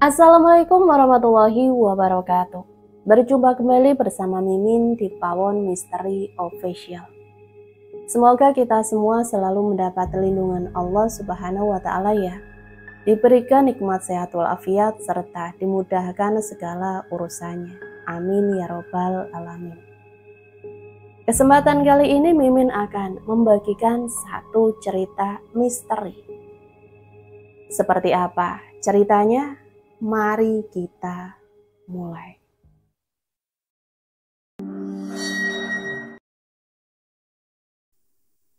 Assalamualaikum warahmatullahi wabarakatuh. Berjumpa kembali bersama Mimin di Pawon Misteri Official. Semoga kita semua selalu mendapat lindungan Allah Subhanahu wa Ta'ala ya. Diberikan nikmat sehat walafiat serta dimudahkan segala urusannya. Amin ya robbal alamin. Kesempatan kali ini Mimin akan membagikan satu cerita misteri. Seperti apa ceritanya? Mari kita mulai.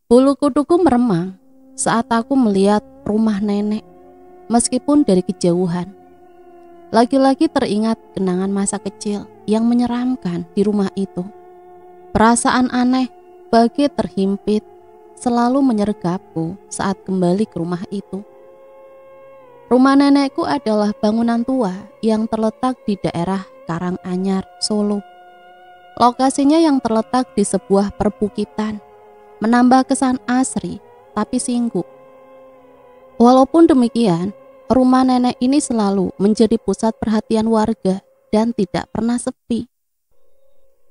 Bulu kuduku meremang saat aku melihat rumah nenek, meskipun dari kejauhan. Lagi-lagi teringat kenangan masa kecil yang menyeramkan di rumah itu. Perasaan aneh, bagai terhimpit, selalu menyergapku saat kembali ke rumah itu. Rumah nenekku adalah bangunan tua yang terletak di daerah Karanganyar, Solo. Lokasinya yang terletak di sebuah perbukitan, menambah kesan asri tapi singgup. Walaupun demikian, rumah nenek ini selalu menjadi pusat perhatian warga dan tidak pernah sepi.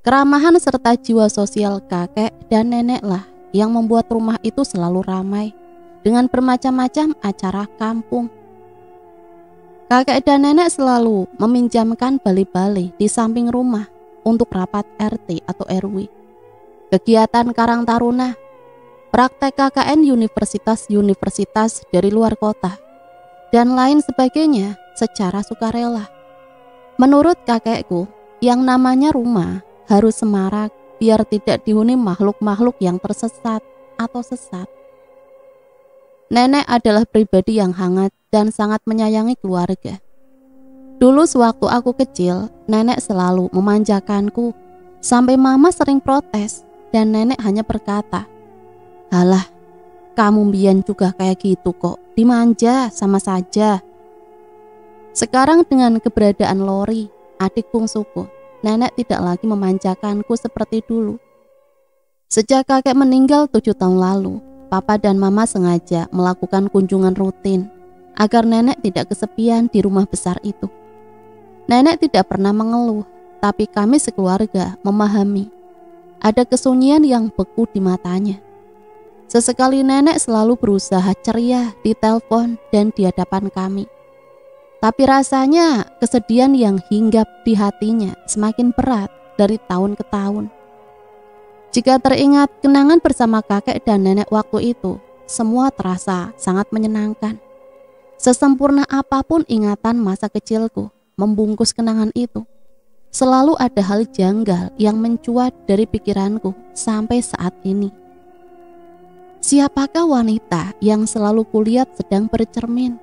Keramahan serta jiwa sosial kakek dan neneklah yang membuat rumah itu selalu ramai dengan bermacam-macam acara kampung. Kakek dan nenek selalu meminjamkan bali-bali di samping rumah untuk rapat RT atau RW, kegiatan Karang Taruna, praktek KKN universitas-universitas dari luar kota, dan lain sebagainya secara sukarela. Menurut kakekku, yang namanya rumah harus semarak biar tidak dihuni makhluk-makhluk yang tersesat atau sesat. Nenek adalah pribadi yang hangat dan sangat menyayangi keluarga. Dulu sewaktu aku kecil, nenek selalu memanjakanku, sampai mama sering protes dan nenek hanya berkata, "Halah, kamu mbiyen juga kayak gitu kok, dimanja sama saja." Sekarang dengan keberadaan Lori, adik bungsuku, nenek tidak lagi memanjakanku seperti dulu. Sejak kakek meninggal 7 tahun lalu, papa dan mama sengaja melakukan kunjungan rutin agar nenek tidak kesepian di rumah besar itu. Nenek tidak pernah mengeluh, tapi kami sekeluarga memahami ada kesunyian yang beku di matanya. Sesekali nenek selalu berusaha ceria di telepon dan di hadapan kami. Tapi rasanya kesedihan yang hinggap di hatinya semakin berat dari tahun ke tahun. Jika teringat kenangan bersama kakek dan nenek waktu itu, semua terasa sangat menyenangkan. Sesempurna apapun ingatan masa kecilku membungkus kenangan itu, selalu ada hal janggal yang mencuat dari pikiranku sampai saat ini. Siapakah wanita yang selalu kulihat sedang bercermin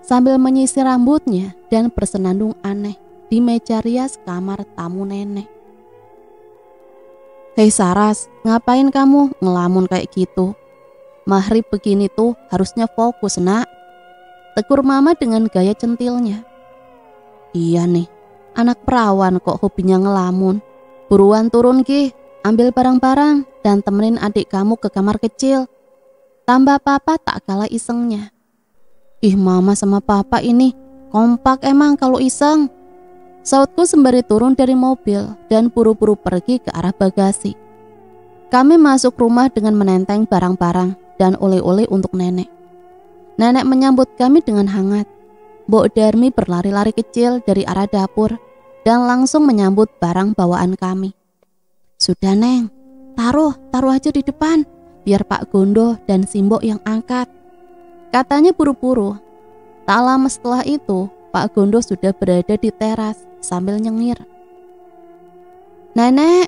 sambil menyisir rambutnya dan bersenandung aneh di meja rias kamar tamu nenek? "Hei Saras, ngapain kamu ngelamun kayak gitu? Maghrib begini tuh harusnya fokus nak," tegur mama dengan gaya centilnya. "Iya nih, anak perawan kok hobinya ngelamun. Buruan turun Ki, ambil barang-barang dan temenin adik kamu ke kamar kecil," tambah papa tak kalah isengnya. "Ih mama sama papa ini kompak emang kalau iseng," sautku sembari turun dari mobil dan buru-buru pergi ke arah bagasi. Kami masuk rumah dengan menenteng barang-barang dan oleh-oleh untuk nenek. Nenek menyambut kami dengan hangat. Mbok Darmi berlari-lari kecil dari arah dapur dan langsung menyambut barang bawaan kami. "Sudah Neng, taruh aja di depan, biar Pak Gondo dan Simbok yang angkat," katanya buru-buru. Tak lama setelah itu, Pak Gondo sudah berada di teras sambil nyengir. "Nenek,"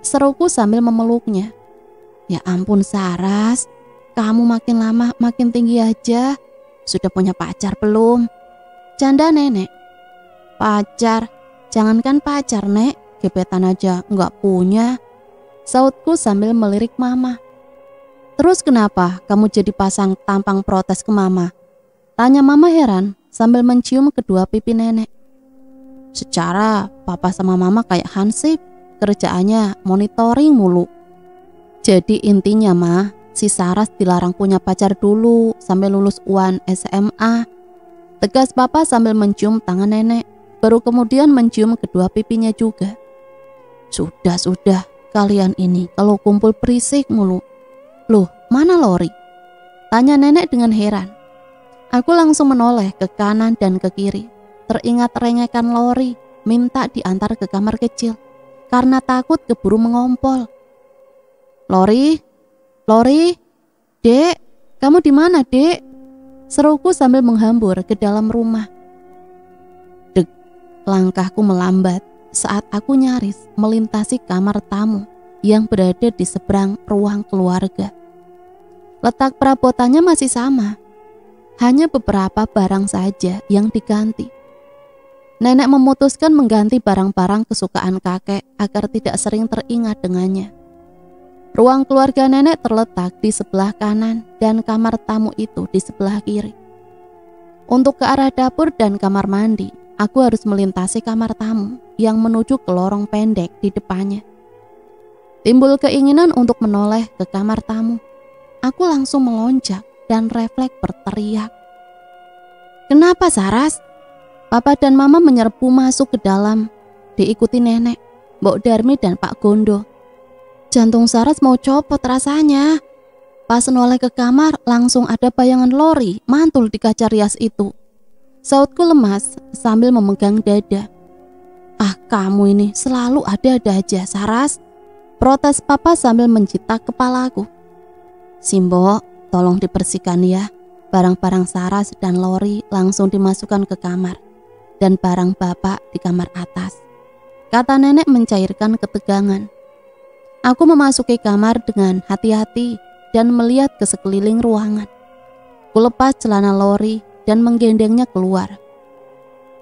seruku sambil memeluknya. "Ya ampun Saras, kamu makin lama makin tinggi aja. Sudah punya pacar belum?" canda nenek. "Pacar? Jangankan pacar Nek, gebetan aja nggak punya," sautku sambil melirik mama. "Terus kenapa kamu jadi pasang tampang protes ke mama?" tanya mama heran sambil mencium kedua pipi nenek. "Secara papa sama mama kayak hansip, kerjaannya monitoring mulu. Jadi intinya mah, si Saras dilarang punya pacar dulu sampai lulus UAN SMA. Tegas papa sambil mencium tangan nenek, baru kemudian mencium kedua pipinya juga. Sudah, kalian ini kalau kumpul berisik mulu. Loh, mana Lori? Tanya nenek dengan heran. Aku langsung menoleh ke kanan dan ke kiri. Teringat rengekan Lori minta diantar ke kamar kecil karena takut keburu mengompol. Lori, Dek, kamu di mana, Dek? Seruku sambil menghambur ke dalam rumah. Dek, langkahku melambat saat aku nyaris melintasi kamar tamu yang berada di seberang ruang keluarga. Letak perabotannya masih sama, hanya beberapa barang saja yang diganti. Nenek memutuskan mengganti barang-barang kesukaan kakek agar tidak sering teringat dengannya. Ruang keluarga nenek terletak di sebelah kanan dan kamar tamu itu di sebelah kiri. Untuk ke arah dapur dan kamar mandi, aku harus melintasi kamar tamu yang menuju ke lorong pendek di depannya. Timbul keinginan untuk menoleh ke kamar tamu. Aku langsung melonjak dan refleks berteriak. Kenapa, Saras? Papa dan Mama menyerbu masuk ke dalam, diikuti nenek, Mbok Darmi dan Pak Gondo. Jantung Saras mau copot rasanya. Pas noleh ke kamar, langsung ada bayangan Lori mantul di kaca rias itu. Sautku lemas sambil memegang dada. Ah, kamu ini selalu ada-ada aja, Saras. Protes Papa sambil mencitak kepalaku. Simbo, tolong dibersihkan ya. Barang-barang Saras dan Lori langsung dimasukkan ke kamar. Dan barang Bapak di kamar atas. Kata nenek mencairkan ketegangan. Aku memasuki kamar dengan hati-hati dan melihat ke sekeliling ruangan. Kulepas celana Lori dan menggendengnya keluar.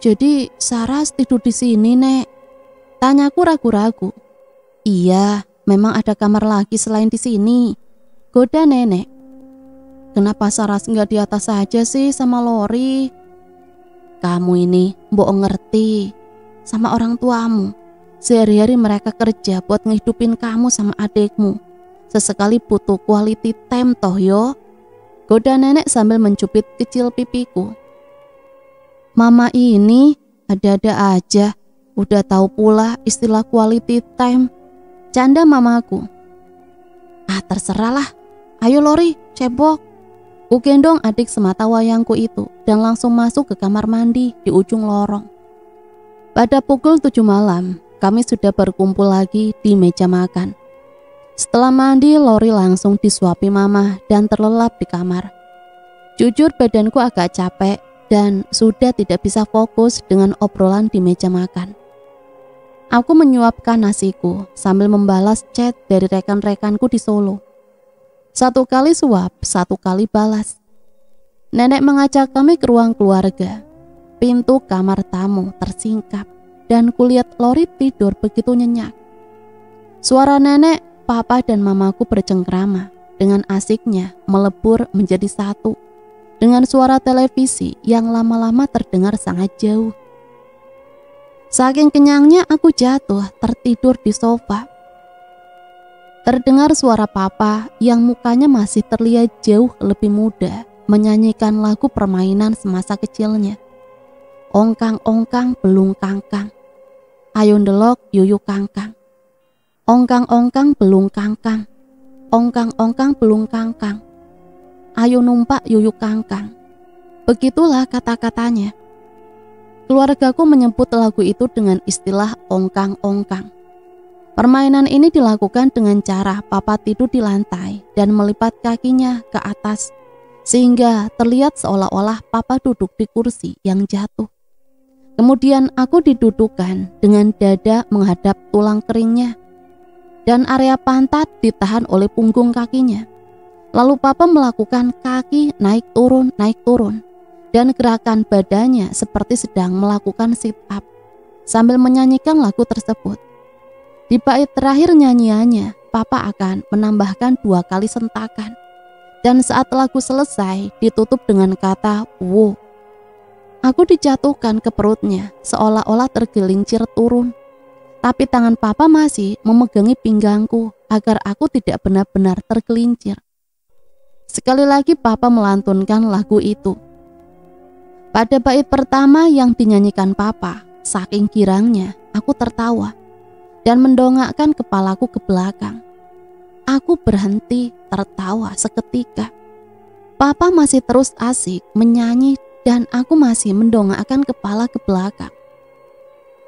Jadi Saras tidur di sini, Nek? Tanyaku ragu-ragu. Iya, memang ada kamar lagi selain di sini. Goda nenek. Kenapa Saras nggak di atas saja sih sama Lori? Kamu ini mbok ngerti sama orang tuamu. Sehari-hari mereka kerja buat ngehidupin kamu sama adikmu. Sesekali butuh quality time toh yo. Goda nenek sambil mencubit kecil pipiku. Mama ini ada-ada aja. Udah tahu pula istilah quality time. Canda mamaku. Ah, terserahlah. Ayo Lori, cebok. Ku gendong adik semata wayangku itu dan langsung masuk ke kamar mandi di ujung lorong. Pada pukul 7 malam, kami sudah berkumpul lagi di meja makan. Setelah mandi, Lori langsung disuapi Mama dan terlelap di kamar. Jujur badanku agak capek dan sudah tidak bisa fokus dengan obrolan di meja makan. Aku menyuapkan nasiku sambil membalas chat dari rekan-rekanku di Solo. Satu kali suap, satu kali balas. Nenek mengajak kami ke ruang keluarga. Pintu kamar tamu tersingkap dan kulihat Lori tidur begitu nyenyak. Suara nenek, papa dan mamaku bercengkrama dengan asiknya melebur menjadi satu dengan suara televisi yang lama-lama terdengar sangat jauh. Saking kenyangnya aku jatuh tertidur di sofa. Terdengar suara papa yang mukanya masih terlihat jauh lebih muda menyanyikan lagu permainan semasa kecilnya. Ongkang-ongkang belung kangkang, ayo ndelok yuyu kangkang. Ongkang-ongkang belung kangkang, ongkang-ongkang belung kangkang, ayo numpak yuyu kangkang. Begitulah kata-katanya. Keluargaku menyebut lagu itu dengan istilah ongkang-ongkang. Permainan ini dilakukan dengan cara papa tidur di lantai dan melipat kakinya ke atas sehingga terlihat seolah-olah papa duduk di kursi yang jatuh. Kemudian aku didudukkan dengan dada menghadap tulang keringnya dan area pantat ditahan oleh punggung kakinya. Lalu papa melakukan kaki naik turun dan gerakan badannya seperti sedang melakukan sit up sambil menyanyikan lagu tersebut. Di bait terakhir nyanyiannya, papa akan menambahkan 2 kali sentakan. Dan saat lagu selesai, ditutup dengan kata "wo". Aku dijatuhkan ke perutnya, seolah-olah tergelincir turun. Tapi tangan papa masih memegangi pinggangku agar aku tidak benar-benar tergelincir. Sekali lagi papa melantunkan lagu itu. Pada bait pertama yang dinyanyikan Papa, saking girangnya aku tertawa dan mendongakkan kepalaku ke belakang. Aku berhenti tertawa seketika. Papa masih terus asik menyanyi dan aku masih mendongakkan kepala ke belakang.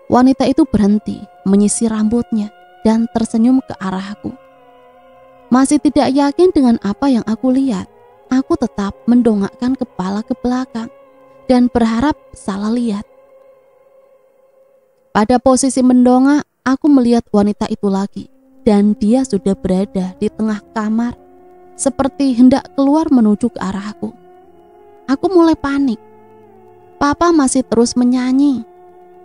Wanita itu berhenti menyisir rambutnya dan tersenyum ke arahku. Masih tidak yakin dengan apa yang aku lihat, aku tetap mendongakkan kepala ke belakang dan berharap salah lihat. Pada posisi mendongak, aku melihat wanita itu lagi dan dia sudah berada di tengah kamar seperti hendak keluar menuju ke arahku. Aku mulai panik. Papa masih terus menyanyi.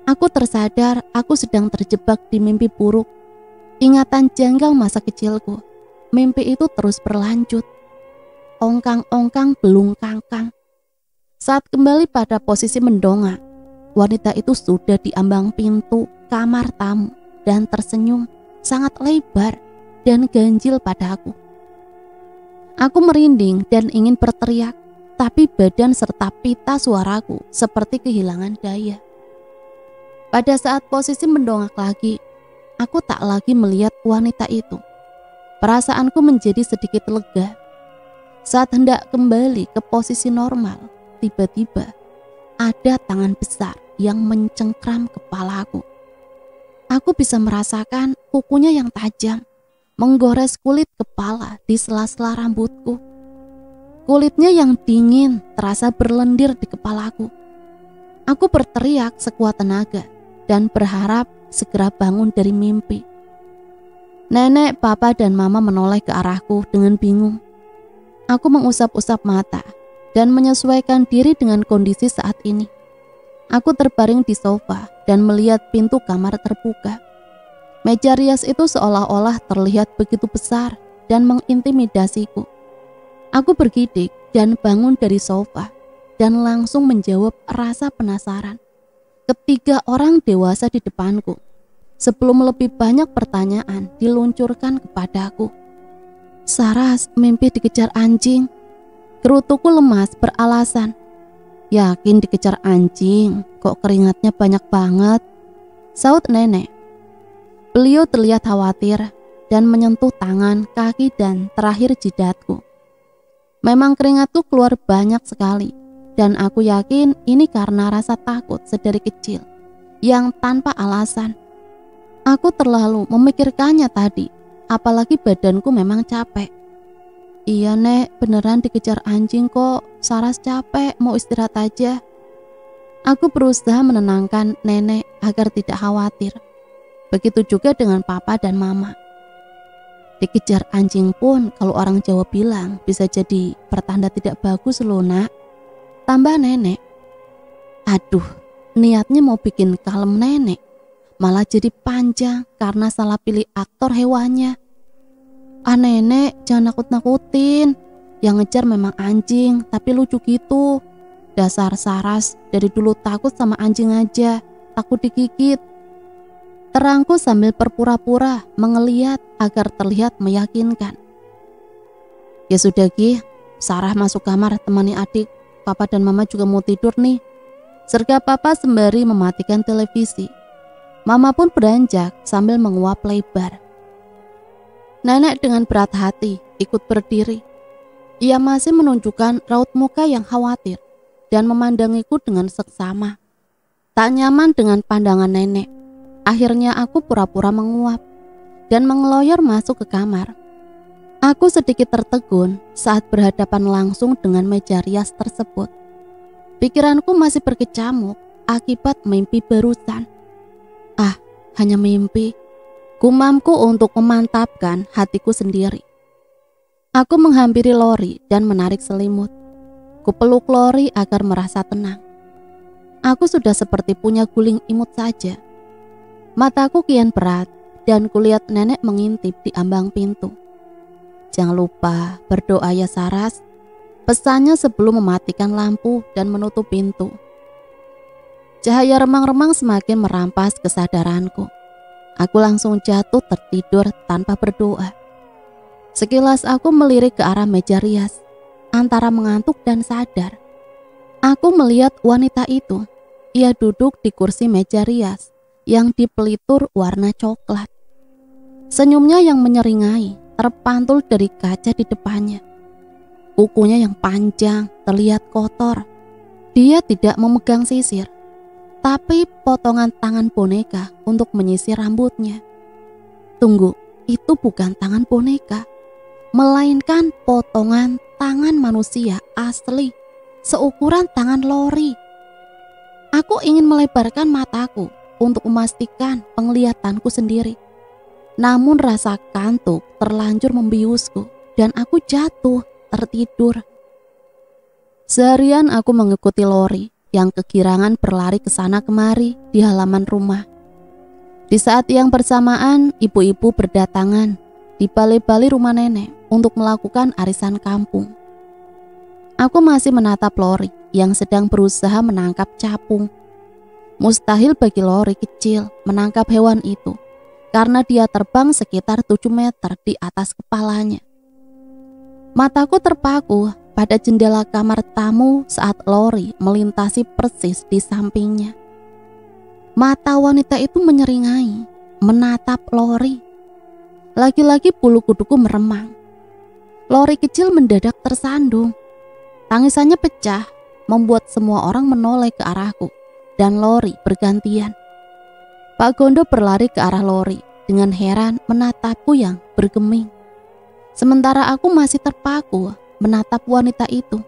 Aku tersadar aku sedang terjebak di mimpi buruk. Ingatan janggal masa kecilku. Mimpi itu terus berlanjut. Ongkang-ongkang belum kangkang. Saat kembali pada posisi mendongak, wanita itu sudah di ambang pintu kamar tamu dan tersenyum sangat lebar dan ganjil padaku. Aku merinding dan ingin berteriak, tapi badan serta pita suaraku seperti kehilangan daya. Pada saat posisi mendongak lagi, aku tak lagi melihat wanita itu. Perasaanku menjadi sedikit lega. Saat hendak kembali ke posisi normal, tiba-tiba ada tangan besar yang mencengkram kepalaku. Aku bisa merasakan kukunya yang tajam menggores kulit kepala di sela-sela rambutku. Kulitnya yang dingin terasa berlendir di kepalaku. Aku berteriak sekuat tenaga dan berharap segera bangun dari mimpi. Nenek, papa, dan mama menoleh ke arahku dengan bingung. Aku mengusap-usap mata dan menyesuaikan diri dengan kondisi saat ini. Aku terbaring di sofa dan melihat pintu kamar terbuka. Meja rias itu seolah-olah terlihat begitu besar dan mengintimidasiku. Aku bergidik dan bangun dari sofa dan langsung menjawab rasa penasaran. Ketiga orang dewasa di depanku. Sebelum lebih banyak pertanyaan diluncurkan kepadaku. Saras, mimpi dikejar anjing. Gerutuku lemas beralasan. Yakin dikejar anjing? Kok keringatnya banyak banget? Saut nenek. Beliau terlihat khawatir dan menyentuh tangan, kaki, dan terakhir jidatku. Memang keringatku keluar banyak sekali, dan aku yakin ini karena rasa takut sedari kecil, yang tanpa alasan. Aku terlalu memikirkannya tadi, apalagi badanku memang capek. Iya nek, beneran dikejar anjing kok, Saras capek, mau istirahat aja. Aku berusaha menenangkan nenek agar tidak khawatir. Begitu juga dengan papa dan mama. Dikejar anjing pun kalau orang Jawa bilang bisa jadi pertanda tidak bagus loh nak. Tambah nenek. Aduh, niatnya mau bikin kalem nenek, malah jadi panjang karena salah pilih aktor hewannya. Ah nenek, jangan nakut-nakutin. Yang ngejar memang anjing, tapi lucu gitu. Dasar Saras, dari dulu takut sama anjing aja, takut digigit. Terangku sambil berpura-pura mengeliat agar terlihat meyakinkan. Ya sudah Ki, Sarah masuk kamar temani adik. Papa dan mama juga mau tidur nih. Serga papa sembari mematikan televisi. Mama pun beranjak sambil menguap lebar. Nenek dengan berat hati ikut berdiri. Ia masih menunjukkan raut muka yang khawatir dan memandangiku dengan seksama. Tak nyaman dengan pandangan nenek. Akhirnya aku pura-pura menguap dan mengeloyor masuk ke kamar. Aku sedikit tertegun saat berhadapan langsung dengan meja rias tersebut. Pikiranku masih berkecamuk akibat mimpi barusan. Ah, hanya mimpi. Gumamku untuk memantapkan hatiku sendiri. Aku menghampiri Lori dan menarik selimut. Kupeluk Lori agar merasa tenang. Aku sudah seperti punya guling imut saja. Mataku kian berat dan kulihat nenek mengintip di ambang pintu. Jangan lupa berdoa ya Saras, pesannya sebelum mematikan lampu dan menutup pintu. Cahaya remang-remang semakin merampas kesadaranku. Aku langsung jatuh tertidur tanpa berdoa. Sekilas aku melirik ke arah meja rias, antara mengantuk dan sadar. Aku melihat wanita itu. Ia duduk di kursi meja rias yang dipelitur warna coklat. Senyumnya yang menyeringai terpantul dari kaca di depannya. Kukunya yang panjang terlihat kotor. Dia tidak memegang sisir, tapi potongan tangan boneka untuk menyisir rambutnya. Tunggu, itu bukan tangan boneka, melainkan potongan tangan manusia asli, seukuran tangan Lori. Aku ingin melebarkan mataku untuk memastikan penglihatanku sendiri. Namun rasa kantuk terlanjur membiusku dan aku jatuh tertidur. Seharian aku mengikuti Lori yang kegirangan berlari ke sana kemari di halaman rumah. Di saat yang bersamaan, ibu-ibu berdatangan di balai-balai rumah nenek untuk melakukan arisan kampung. Aku masih menatap Lori yang sedang berusaha menangkap capung. Mustahil bagi Lori kecil menangkap hewan itu karena dia terbang sekitar 7 meter di atas kepalanya. Mataku terpaku pada jendela kamar tamu saat Lori melintasi persis di sampingnya. Mata wanita itu menyeringai, menatap Lori. Lagi-lagi bulu kuduku meremang. Lori kecil mendadak tersandung. Tangisannya pecah, membuat semua orang menoleh ke arahku, dan Lori bergantian. Pak Gondo berlari ke arah Lori dengan heran menatapku yang bergeming. Sementara aku masih terpaku menatap wanita itu.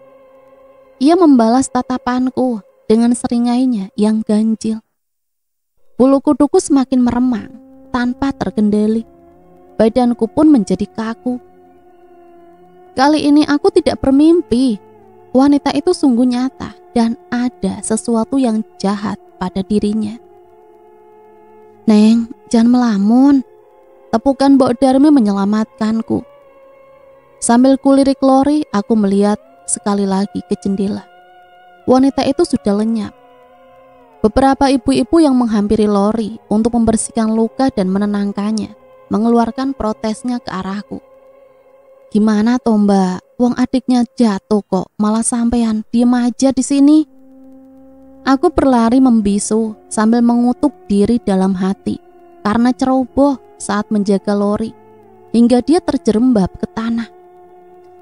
Ia membalas tatapanku dengan seringainya yang ganjil. Bulu kuduku semakin meremang tanpa terkendali. Badanku pun menjadi kaku. Kali ini aku tidak bermimpi. Wanita itu sungguh nyata dan ada sesuatu yang jahat pada dirinya. Neng, jangan melamun. Tepukan Mbok Darmi menyelamatkanku. Sambil kulirik Lori, aku melihat sekali lagi ke jendela. Wanita itu sudah lenyap. Beberapa ibu-ibu yang menghampiri Lori untuk membersihkan luka dan menenangkannya, mengeluarkan protesnya ke arahku. Gimana toh Mbak, wong adiknya jatuh kok, malah sampean diem aja di sini. Aku berlari membisu sambil mengutuk diri dalam hati karena ceroboh saat menjaga Lori hingga dia terjerembab ke tanah.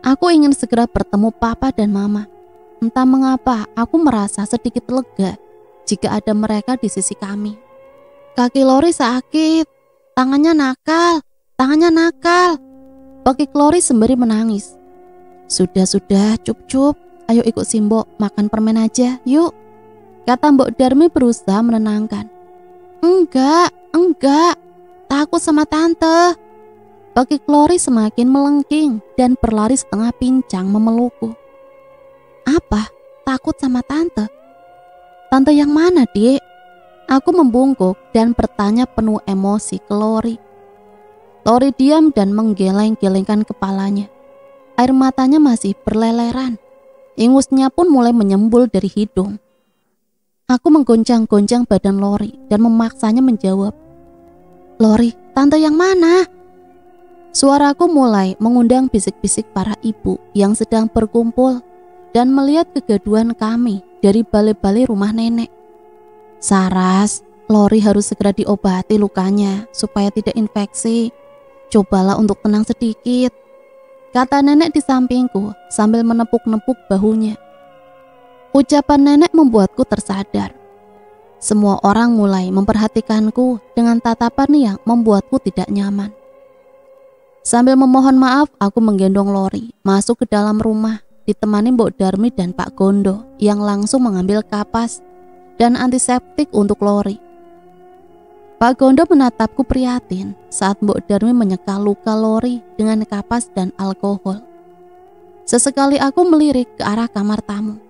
Aku ingin segera bertemu papa dan mama. Entah mengapa aku merasa sedikit lega jika ada mereka di sisi kami. Kaki Lori sakit, tangannya nakal. Pakik Lori sembari menangis. Sudah, cup, ayo ikut Simbok makan permen aja, yuk. Kata Mbok Darmi berusaha menenangkan. Enggak, takut sama tante. Pakik Lori semakin melengking dan berlari setengah pincang memelukku. Apa? Takut sama tante? Tante yang mana, Dik? Aku membungkuk dan bertanya penuh emosi ke Lori. Lori diam dan menggeleng-gelengkan kepalanya. Air matanya masih berleleran. Ingusnya pun mulai menyembul dari hidung. Aku menggoncang-goncang badan Lori dan memaksanya menjawab. Lori, tante yang mana? Suaraku mulai mengundang bisik-bisik para ibu yang sedang berkumpul dan melihat kegaduhan kami dari balai-balai rumah nenek. Saras, Lori harus segera diobati lukanya supaya tidak infeksi. Cobalah untuk tenang sedikit, kata nenek di sampingku sambil menepuk-nepuk bahunya. Ucapan nenek membuatku tersadar. Semua orang mulai memperhatikanku dengan tatapan yang membuatku tidak nyaman. Sambil memohon maaf, aku menggendong Lori masuk ke dalam rumah, ditemani Mbok Darmi dan Pak Gondo yang langsung mengambil kapas dan antiseptik untuk Lori. Pak Gondo menatapku prihatin saat Mbok Darmi menyeka luka Lori dengan kapas dan alkohol. Sesekali aku melirik ke arah kamar tamu.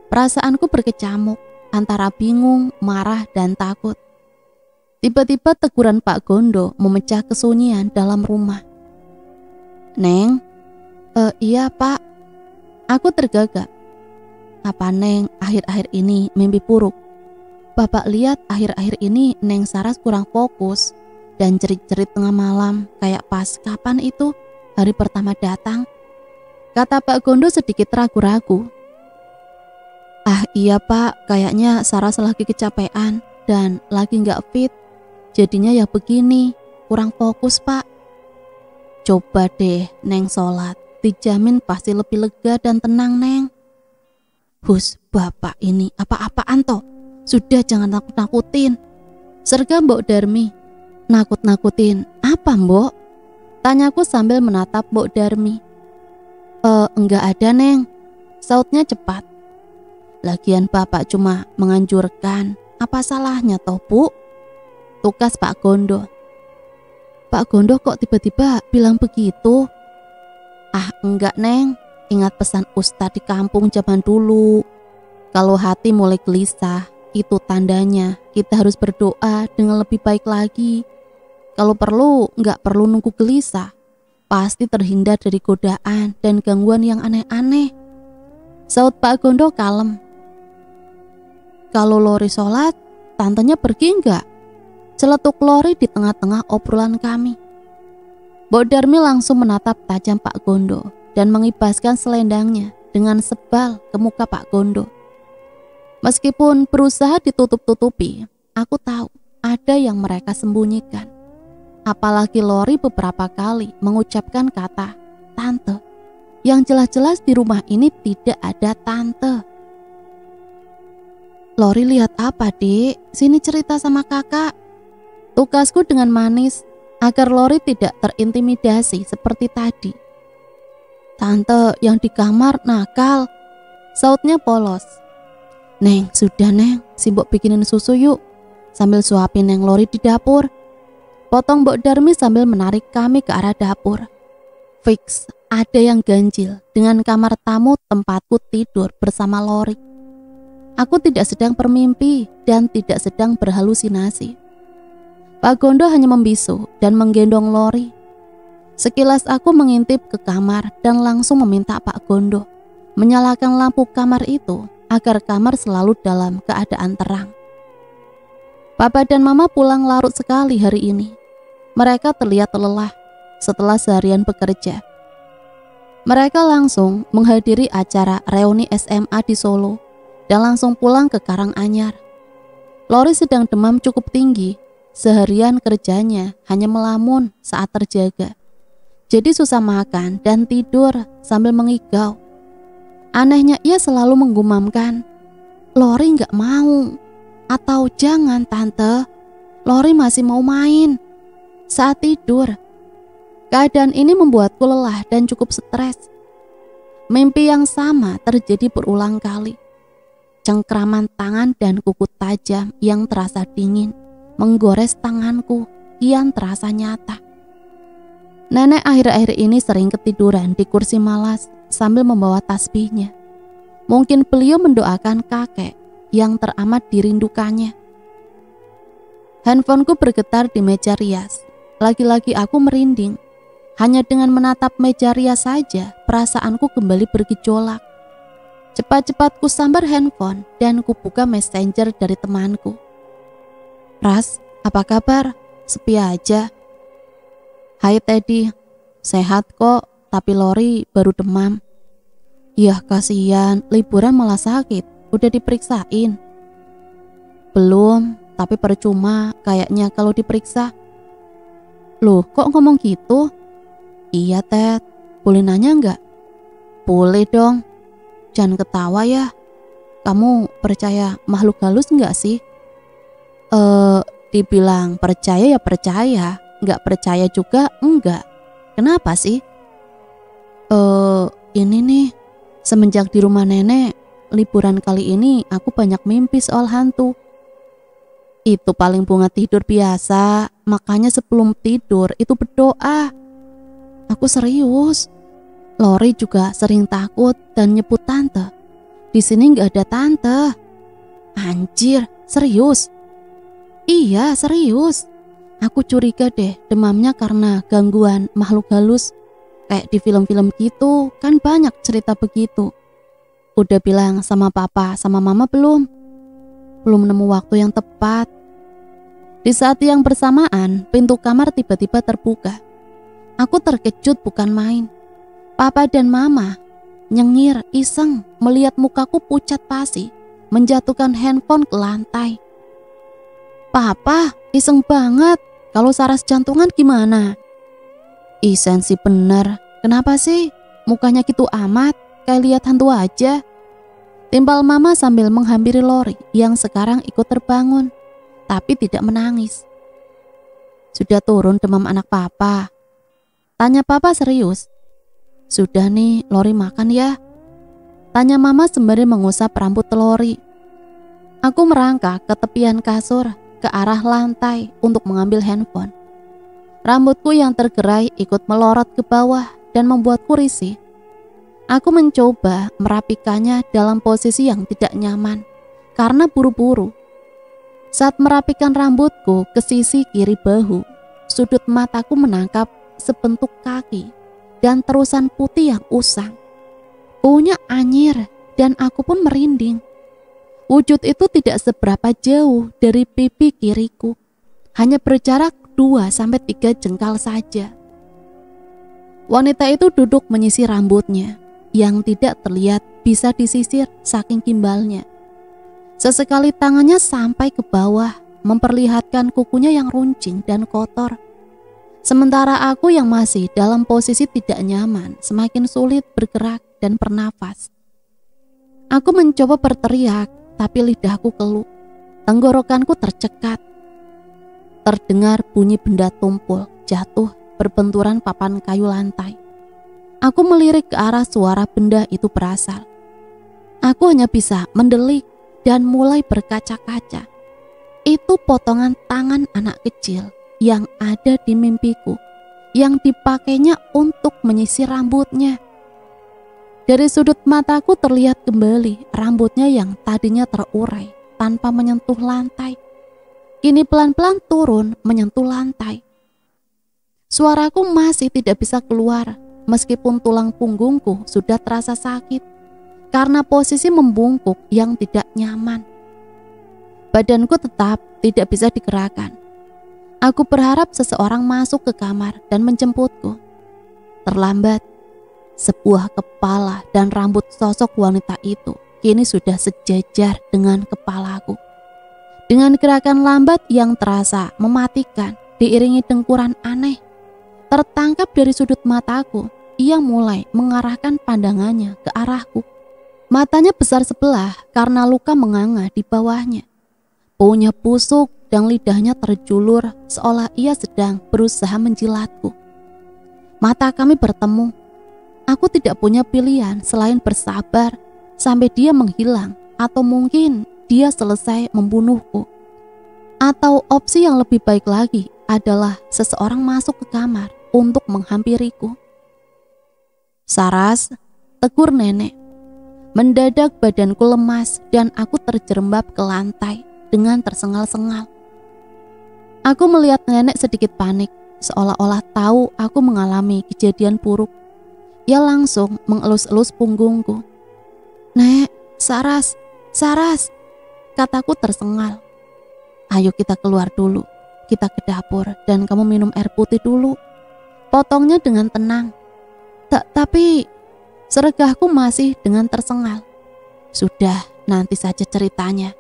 Perasaanku berkecamuk antara bingung, marah, dan takut. Tiba-tiba teguran Pak Gondo memecah kesunyian dalam rumah. Neng? Iya Pak. Aku tergagap. Apa Neng akhir-akhir ini mimpi buruk? Bapak lihat akhir-akhir ini Neng Saras kurang fokus dan cerit-cerit tengah malam kayak pas kapan itu hari pertama datang. Kata Pak Gondo sedikit ragu-ragu. Ah iya Pak, kayaknya Saras lagi kecapean dan lagi gak fit. Jadinya ya begini, kurang fokus Pak. Coba deh Neng sholat, dijamin pasti lebih lega dan tenang Neng. Hus, Bapak ini apa-apaan toh? Sudah jangan nakut-nakutin. Serga Mbok Darmi. Nakut-nakutin apa Mbok? Tanyaku sambil menatap Mbok Darmi. Enggak ada Neng, sautnya cepat. Lagian Bapak cuma menganjurkan, apa salahnya toh Bu? Tukas Pak Gondo. Pak Gondo kok tiba-tiba bilang begitu? Ah enggak Neng, ingat pesan Ustadz di kampung zaman dulu. Kalau hati mulai gelisah, itu tandanya kita harus berdoa dengan lebih baik lagi. Kalau perlu, enggak perlu nunggu gelisah. Pasti terhindar dari godaan dan gangguan yang aneh-aneh. Saut Pak Gondo kalem. Kalau Lori sholat, tantenya pergi enggak? Celetuk Lori di tengah-tengah obrolan kami. Mbok Darmi langsung menatap tajam Pak Gondo dan mengibaskan selendangnya dengan sebal ke muka Pak Gondo. Meskipun berusaha ditutup-tutupi, aku tahu ada yang mereka sembunyikan. Apalagi Lori beberapa kali mengucapkan kata tante, yang jelas-jelas di rumah ini tidak ada tante. Lori lihat apa Dik? Sini cerita sama kakak. Tukasku dengan manis agar Lori tidak terintimidasi seperti tadi. Tante yang di kamar nakal, sautnya polos. Neng, sudah Neng, Simbok bikinin susu yuk, sambil suapin Neng Lori di dapur. Potong Mbok Darmi sambil menarik kami ke arah dapur. Fix, ada yang ganjil dengan kamar tamu tempatku tidur bersama Lori. Aku tidak sedang bermimpi dan tidak sedang berhalusinasi. Pak Gondo hanya membisu dan menggendong Lori. Sekilas aku mengintip ke kamar dan langsung meminta Pak Gondo menyalakan lampu kamar itu agar kamar selalu dalam keadaan terang. Papa dan Mama pulang larut sekali hari ini. Mereka terlihat lelah setelah seharian bekerja. Mereka langsung menghadiri acara reuni SMA di Solo dan langsung pulang ke Karanganyar. Lori sedang demam cukup tinggi. Seharian kerjanya hanya melamun saat terjaga. Jadi susah makan dan tidur sambil mengigau. Anehnya ia selalu menggumamkan, Lori gak mau. Atau jangan tante, Lori masih mau main saat tidur. Keadaan ini membuatku lelah dan cukup stres. Mimpi yang sama terjadi berulang kali. Cengkraman tangan dan kuku tajam yang terasa dingin menggores tanganku kian terasa nyata. Nenek akhir-akhir ini sering ketiduran di kursi malas sambil membawa tasbihnya. Mungkin beliau mendoakan kakek yang teramat dirindukannya. Handphoneku bergetar di meja rias. Lagi-lagi aku merinding. Hanya dengan menatap meja rias saja, perasaanku kembali bergejolak. Cepat-cepat ku sambar handphone dan kubuka messenger dari temanku. Ras, apa kabar? Sepi aja. Hai Teddy, sehat kok, tapi Lori baru demam. Yah kasihan, liburan malah sakit. Udah diperiksain? Belum, tapi percuma kayaknya kalau diperiksa. Loh, kok ngomong gitu? Iya Ted, boleh nanya nggak? Boleh dong. Jangan ketawa ya. Kamu percaya makhluk halus nggak sih? Dibilang percaya ya percaya, nggak percaya juga enggak. Kenapa sih? Ini nih, semenjak di rumah nenek, liburan kali ini aku banyak mimpi soal hantu. Itu paling bunga tidur biasa, makanya sebelum tidur itu berdoa. Aku serius. Lori juga sering takut dan nyebut tante. Di sini nggak ada tante. Anjir, serius? Iya, serius. Aku curiga deh demamnya karena gangguan makhluk halus. Kayak di film-film gitu, kan banyak cerita begitu. Udah bilang sama papa sama mama belum? Belum nemu waktu yang tepat. Di saat yang bersamaan, pintu kamar tiba-tiba terbuka. Aku terkejut bukan main. Papa dan mama nyengir, iseng melihat mukaku pucat pasi, menjatuhkan handphone ke lantai. Papa, iseng banget. Kalau Saras jantungan gimana? Ih, sensi bener. Kenapa sih? Mukanya gitu amat, kayak lihat hantu aja. Timpal mama sambil menghampiri Lori yang sekarang ikut terbangun, tapi tidak menangis. Sudah turun demam anak papa? Tanya papa serius. Sudah nih, Lori makan ya? Tanya mama sembari mengusap rambut Lori. Aku merangkak ke tepian kasur, ke arah lantai untuk mengambil handphone. Rambutku yang tergerai ikut melorot ke bawah dan membuatku risih. Aku mencoba merapikannya dalam posisi yang tidak nyaman karena buru-buru. Saat merapikan rambutku ke sisi kiri bahu, sudut mataku menangkap sebentuk kaki dan terusan putih yang usang. Baunya anyir dan aku pun merinding. Wujud itu tidak seberapa jauh dari pipi kiriku, hanya berjarak 2-3 jengkal saja. Wanita itu duduk menyisir rambutnya yang tidak terlihat bisa disisir saking gimbalnya. Sesekali tangannya sampai ke bawah memperlihatkan kukunya yang runcing dan kotor. Sementara aku yang masih dalam posisi tidak nyaman semakin sulit bergerak dan bernafas. Aku mencoba berteriak, tapi lidahku keluh. Tenggorokanku tercekat. Terdengar bunyi benda tumpul jatuh berbenturan papan kayu lantai. Aku melirik ke arah suara benda itu berasal. Aku hanya bisa mendelik dan mulai berkaca-kaca. Itu potongan tangan anak kecil yang ada di mimpiku, yang dipakainya untuk menyisir rambutnya. Dari sudut mataku terlihat kembali rambutnya yang tadinya terurai tanpa menyentuh lantai, kini pelan-pelan turun menyentuh lantai. Suaraku masih tidak bisa keluar meskipun tulang punggungku sudah terasa sakit karena posisi membungkuk yang tidak nyaman. Badanku tetap tidak bisa digerakkan. Aku berharap seseorang masuk ke kamar dan menjemputku. Terlambat. Sebuah kepala dan rambut sosok wanita itu kini sudah sejajar dengan kepalaku. Dengan gerakan lambat yang terasa mematikan, diiringi dengkuran aneh, tertangkap dari sudut mataku, ia mulai mengarahkan pandangannya ke arahku. Matanya besar sebelah karena luka menganga di bawahnya. Baunya busuk dan lidahnya terjulur seolah ia sedang berusaha menjilatku. Mata kami bertemu. Aku tidak punya pilihan selain bersabar sampai dia menghilang, atau mungkin dia selesai membunuhku. Atau opsi yang lebih baik lagi adalah seseorang masuk ke kamar untuk menghampiriku. Saras, tegur nenek. Mendadak badanku lemas dan aku terjerembab ke lantai dengan tersengal-sengal. Aku melihat nenek sedikit panik, seolah-olah tahu aku mengalami kejadian buruk. Ia langsung mengelus-elus punggungku. Nek, Saras, Saras, kataku tersengal. Ayo kita keluar dulu, kita ke dapur dan kamu minum air putih dulu. Potongnya dengan tenang. Tapi seregahku masih dengan tersengal. Sudah, nanti saja ceritanya.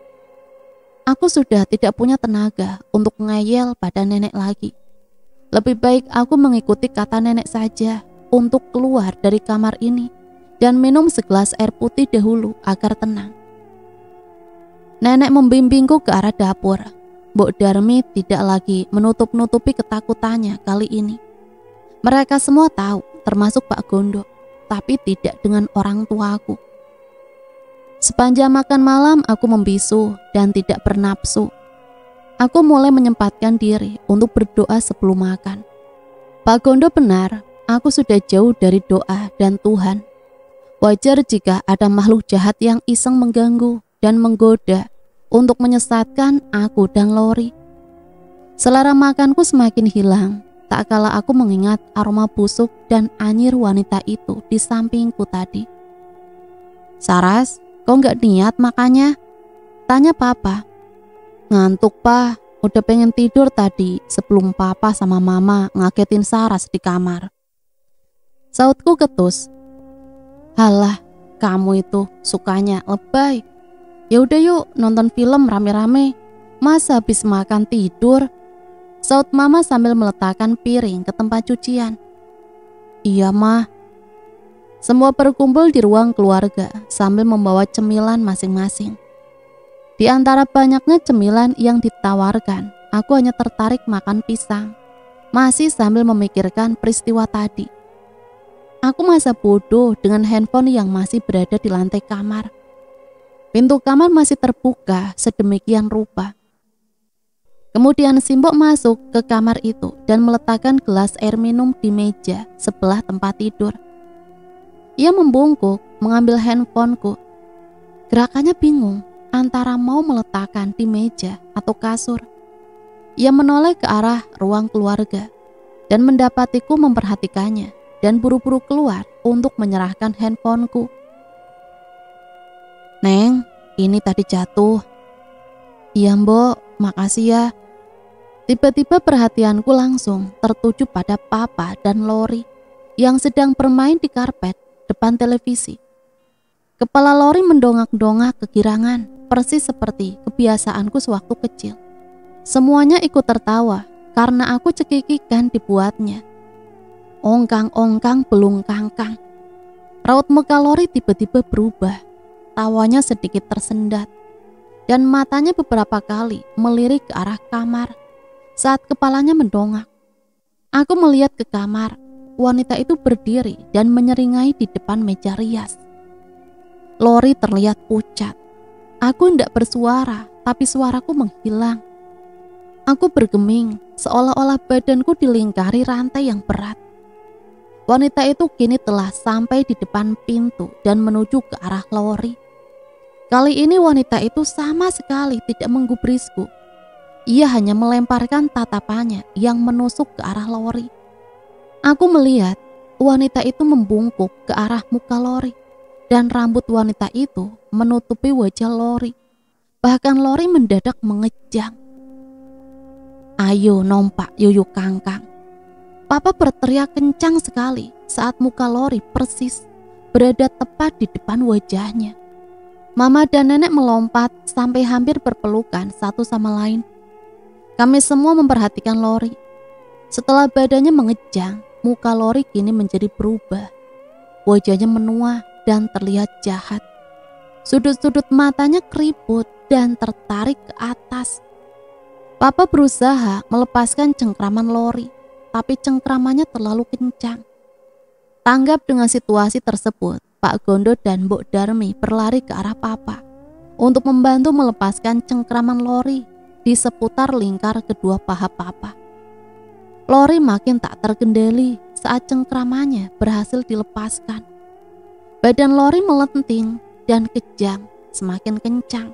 Aku sudah tidak punya tenaga untuk ngeyel pada nenek lagi. Lebih baik aku mengikuti kata nenek saja untuk keluar dari kamar ini dan minum segelas air putih dahulu agar tenang. Nenek membimbingku ke arah dapur. Mbok Darmi tidak lagi menutup-nutupi ketakutannya kali ini. Mereka semua tahu, termasuk Pak Gondo, tapi tidak dengan orang tuaku. Sepanjang makan malam aku membisu dan tidak bernafsu. Aku mulai menyempatkan diri untuk berdoa sebelum makan. Pak Gondo benar, aku sudah jauh dari doa dan Tuhan. Wajar jika ada makhluk jahat yang iseng mengganggu dan menggoda untuk menyesatkan aku dan Lori. Selera makanku semakin hilang, tak kala aku mengingat aroma busuk dan anyir wanita itu di sampingku tadi. Saras, kau gak niat makannya? Tanya papa. Ngantuk pa, udah pengen tidur tadi sebelum papa sama mama ngagetin Saras di kamar. Sautku ketus. Halah, kamu itu sukanya lebay. Ya udah yuk nonton film rame-rame. Masa habis makan tidur? Saut mama sambil meletakkan piring ke tempat cucian. Iya mah. Semua berkumpul di ruang keluarga sambil membawa cemilan masing-masing. Di antara banyaknya cemilan yang ditawarkan, aku hanya tertarik makan pisang. Masih sambil memikirkan peristiwa tadi. Aku masa bodoh dengan handphone yang masih berada di lantai kamar. Pintu kamar masih terbuka sedemikian rupa. Kemudian Simbok masuk ke kamar itu dan meletakkan gelas air minum di meja sebelah tempat tidur. Ia membungkuk mengambil handphoneku. Gerakannya bingung antara mau meletakkan di meja atau kasur. Ia menoleh ke arah ruang keluarga dan mendapatiku memperhatikannya dan buru-buru keluar untuk menyerahkan handphoneku. Neng, ini tadi jatuh. Iya mbok, makasih ya. Tiba-tiba perhatianku langsung tertuju pada Papa dan Lori yang sedang bermain di karpet depan televisi. Kepala Lori mendongak-dongak kegirangan, persis seperti kebiasaanku sewaktu kecil. Semuanya ikut tertawa karena aku cekikikan dibuatnya. Ongkang-ongkang belum kangkang. Raut muka Lori tiba-tiba berubah. Tawanya sedikit tersendat dan matanya beberapa kali melirik ke arah kamar saat kepalanya mendongak. Aku melihat ke kamar. Wanita itu berdiri dan menyeringai di depan meja rias. Lori terlihat pucat. Aku tidak bersuara, tapi suaraku menghilang. Aku bergeming, seolah-olah badanku dilingkari rantai yang berat. Wanita itu kini telah sampai di depan pintu dan menuju ke arah Lori. Kali ini wanita itu sama sekali tidak menggubrisku. Ia hanya melemparkan tatapannya yang menusuk ke arah Lori. Aku melihat wanita itu membungkuk ke arah muka Lori dan rambut wanita itu menutupi wajah Lori. Bahkan Lori mendadak mengejang. Ayo nompak yuyuk kangkang. Papa berteriak kencang sekali saat muka Lori persis berada tepat di depan wajahnya. Mama dan nenek melompat sampai hampir berpelukan satu sama lain. Kami semua memperhatikan Lori. Setelah badannya mengejang, muka Lori kini menjadi berubah. Wajahnya menua dan terlihat jahat. Sudut-sudut matanya keriput dan tertarik ke atas. Papa berusaha melepaskan cengkraman Lori, tapi cengkramannya terlalu kencang. Tanggap dengan situasi tersebut, Pak Gondo dan Mbok Darmi berlari ke arah Papa untuk membantu melepaskan cengkraman Lori di seputar lingkar kedua paha Papa. Lori makin tak terkendali saat cengkramannya berhasil dilepaskan. Badan Lori melenting dan kejang semakin kencang.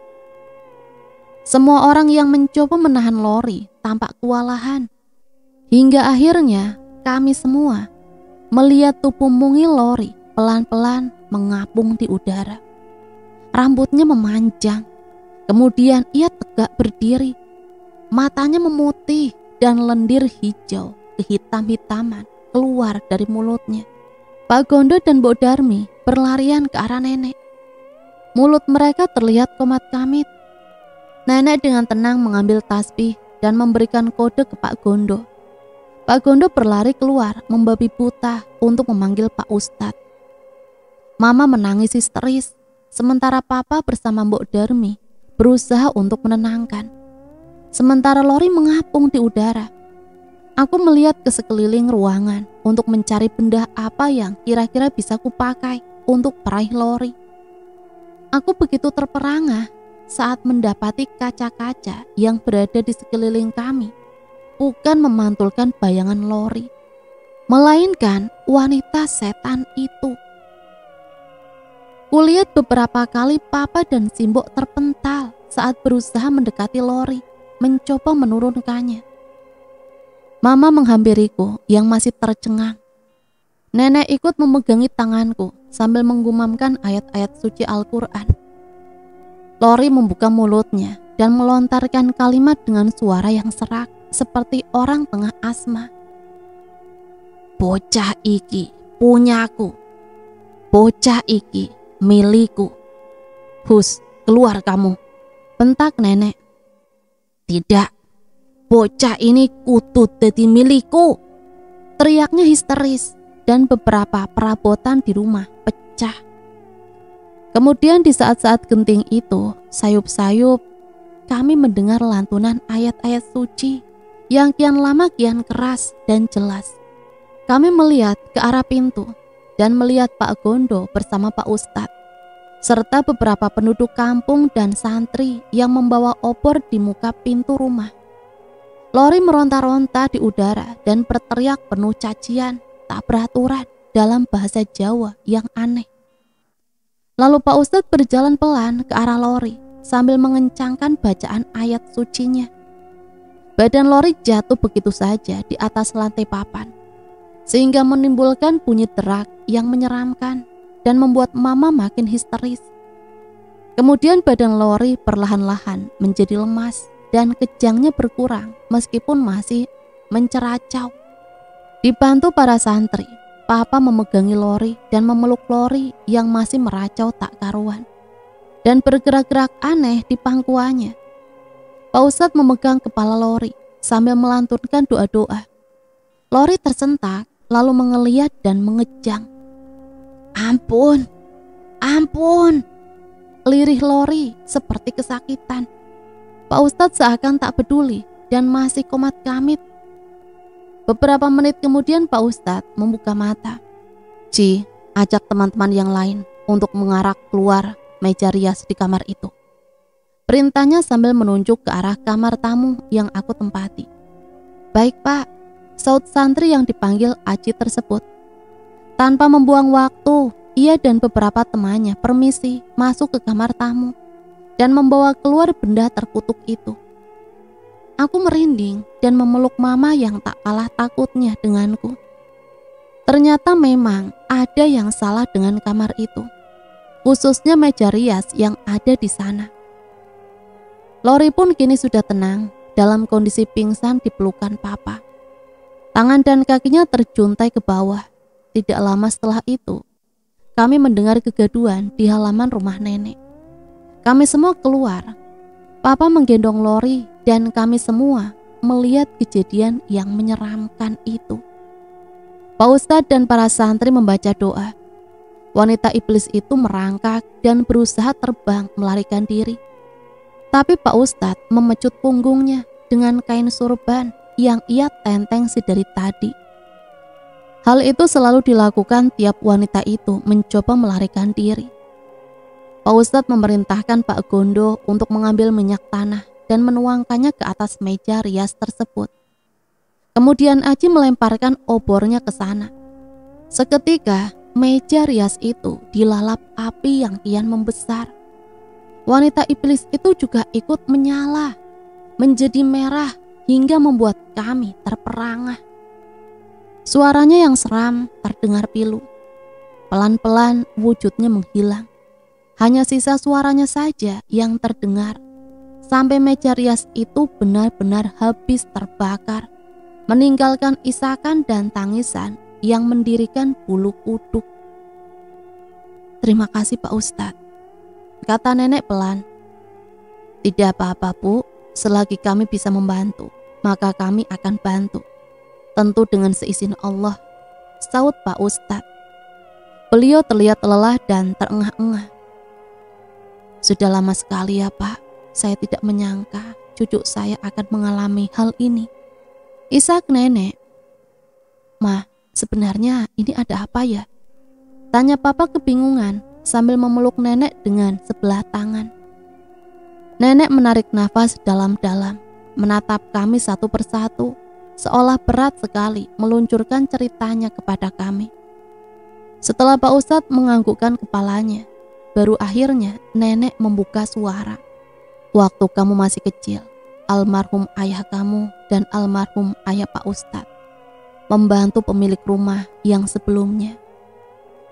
Semua orang yang mencoba menahan Lori tampak kewalahan. Hingga akhirnya kami semua melihat tubuh mungil Lori pelan-pelan mengapung di udara. Rambutnya memanjang. Kemudian ia tegak berdiri. Matanya memutih dan lendir hijau kehitam-hitaman keluar dari mulutnya. Pak Gondo dan Mbok Darmi berlarian ke arah nenek. Mulut mereka terlihat komat-kamit. Nenek dengan tenang mengambil tasbih dan memberikan kode ke Pak Gondo. Pak Gondo berlari keluar membabi buta untuk memanggil Pak Ustadz. Mama menangis histeris, sementara Papa bersama Mbok Darmi berusaha untuk menenangkan. Sementara Lori mengapung di udara. Aku melihat ke sekeliling ruangan untuk mencari benda apa yang kira-kira bisa kupakai untuk peraih Lori. Aku begitu terperangah saat mendapati kaca-kaca yang berada di sekeliling kami bukan memantulkan bayangan Lori, melainkan wanita setan itu. Kulihat beberapa kali Papa dan Simbok terpental saat berusaha mendekati Lori, mencoba menurunkannya. Mama menghampiriku yang masih tercengang. Nenek ikut memegangi tanganku sambil menggumamkan ayat-ayat suci Al-Quran. Lori membuka mulutnya dan melontarkan kalimat dengan suara yang serak seperti orang tengah asma. Bocah iki punyaku. Bocah iki milikku. Hus, keluar kamu, bentak nenek. Tidak, bocah ini kudu dadi milikku, teriaknya histeris dan beberapa perabotan di rumah pecah. Kemudian di saat-saat genting itu, sayup-sayup kami mendengar lantunan ayat-ayat suci yang kian lama kian keras dan jelas. Kami melihat ke arah pintu dan melihat Pak Gondo bersama Pak Ustadz serta beberapa penduduk kampung dan santri yang membawa obor di muka pintu rumah. Lori meronta-ronta di udara dan berteriak penuh cacian tak beraturan dalam bahasa Jawa yang aneh. Lalu Pak Ustadz berjalan pelan ke arah Lori sambil mengencangkan bacaan ayat sucinya. Badan Lori jatuh begitu saja di atas lantai papan, sehingga menimbulkan bunyi derak yang menyeramkan dan membuat Mama makin histeris. Kemudian badan Lori perlahan-lahan menjadi lemas dan kejangnya berkurang meskipun masih menceracau. Dibantu para santri, Papa memegangi Lori dan memeluk Lori yang masih meracau tak karuan dan bergerak-gerak aneh di pangkuannya. Pak Ustadz memegang kepala Lori sambil melantunkan doa-doa. Lori tersentak lalu mengeliat dan mengejang. Ampun, ampun, lirih Lori seperti kesakitan. Pak Ustadz seakan tak peduli dan masih komat kamit. Beberapa menit kemudian Pak Ustadz membuka mata. Ci, ajak teman-teman yang lain untuk mengarak keluar meja rias di kamar itu. Perintahnya sambil menunjuk ke arah kamar tamu yang aku tempati. Baik Pak, saut santri yang dipanggil Aci tersebut. Tanpa membuang waktu, ia dan beberapa temannya permisi masuk ke kamar tamu dan membawa keluar benda terkutuk itu. Aku merinding dan memeluk Mama yang tak kalah takutnya denganku. Ternyata memang ada yang salah dengan kamar itu, khususnya meja rias yang ada di sana. Lori pun kini sudah tenang dalam kondisi pingsan di pelukan Papa. Tangan dan kakinya terjuntai ke bawah. Tidak lama setelah itu, kami mendengar kegaduhan di halaman rumah nenek. Kami semua keluar. Papa menggendong Lori dan kami semua melihat kejadian yang menyeramkan itu. Pak Ustadz dan para santri membaca doa. Wanita iblis itu merangkak dan berusaha terbang melarikan diri. Tapi Pak Ustadz memecut punggungnya dengan kain surban yang ia tenteng sedari tadi. Hal itu selalu dilakukan tiap wanita itu mencoba melarikan diri. Pak Ustadz memerintahkan Pak Gondo untuk mengambil minyak tanah dan menuangkannya ke atas meja rias tersebut. Kemudian Aji melemparkan obornya ke sana. Seketika meja rias itu dilalap api yang kian membesar. Wanita iblis itu juga ikut menyala, menjadi merah hingga membuat kami terperangah. Suaranya yang seram terdengar pilu. Pelan-pelan wujudnya menghilang. Hanya sisa suaranya saja yang terdengar. Sampai meja rias itu benar-benar habis terbakar, meninggalkan isakan dan tangisan yang mendirikan bulu kuduk. Terima kasih Pak Ustadz, kata nenek pelan. Tidak apa-apa Bu, selagi kami bisa membantu, maka kami akan bantu. Tentu dengan seizin Allah, saut Pak Ustadz. Beliau terlihat lelah dan terengah-engah. Sudah lama sekali ya Pak, saya tidak menyangka cucu saya akan mengalami hal ini. Isak nenek. Ma, sebenarnya ini ada apa ya? Tanya Papa kebingungan sambil memeluk nenek dengan sebelah tangan. Nenek menarik nafas dalam-dalam, menatap kami satu persatu, seolah berat sekali meluncurkan ceritanya kepada kami. Setelah Pak Ustadz menganggukkan kepalanya, baru akhirnya nenek membuka suara. Waktu kamu masih kecil, almarhum ayah kamu dan almarhum ayah Pak Ustadz membantu pemilik rumah yang sebelumnya.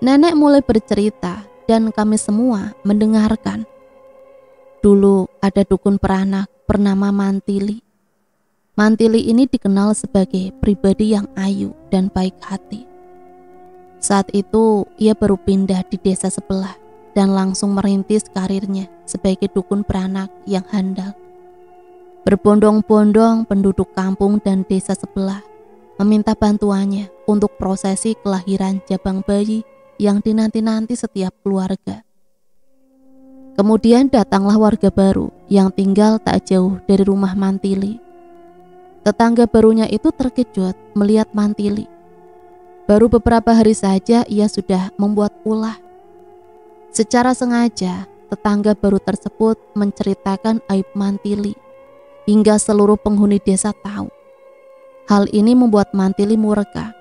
Nenek mulai bercerita dan kami semua mendengarkan. Dulu ada dukun beranak bernama Mantili. Mantili ini dikenal sebagai pribadi yang ayu dan baik hati. Saat itu ia baru pindah di desa sebelah dan langsung merintis karirnya sebagai dukun beranak yang handal. Berbondong-bondong penduduk kampung dan desa sebelah meminta bantuannya untuk prosesi kelahiran jabang bayi yang dinanti-nanti setiap keluarga. Kemudian datanglah warga baru yang tinggal tak jauh dari rumah Mantili. Tetangga barunya itu terkejut melihat Mantili. Baru beberapa hari saja ia sudah membuat ulah. Secara sengaja, tetangga baru tersebut menceritakan aib Mantili hingga seluruh penghuni desa tahu. Hal ini membuat Mantili murka.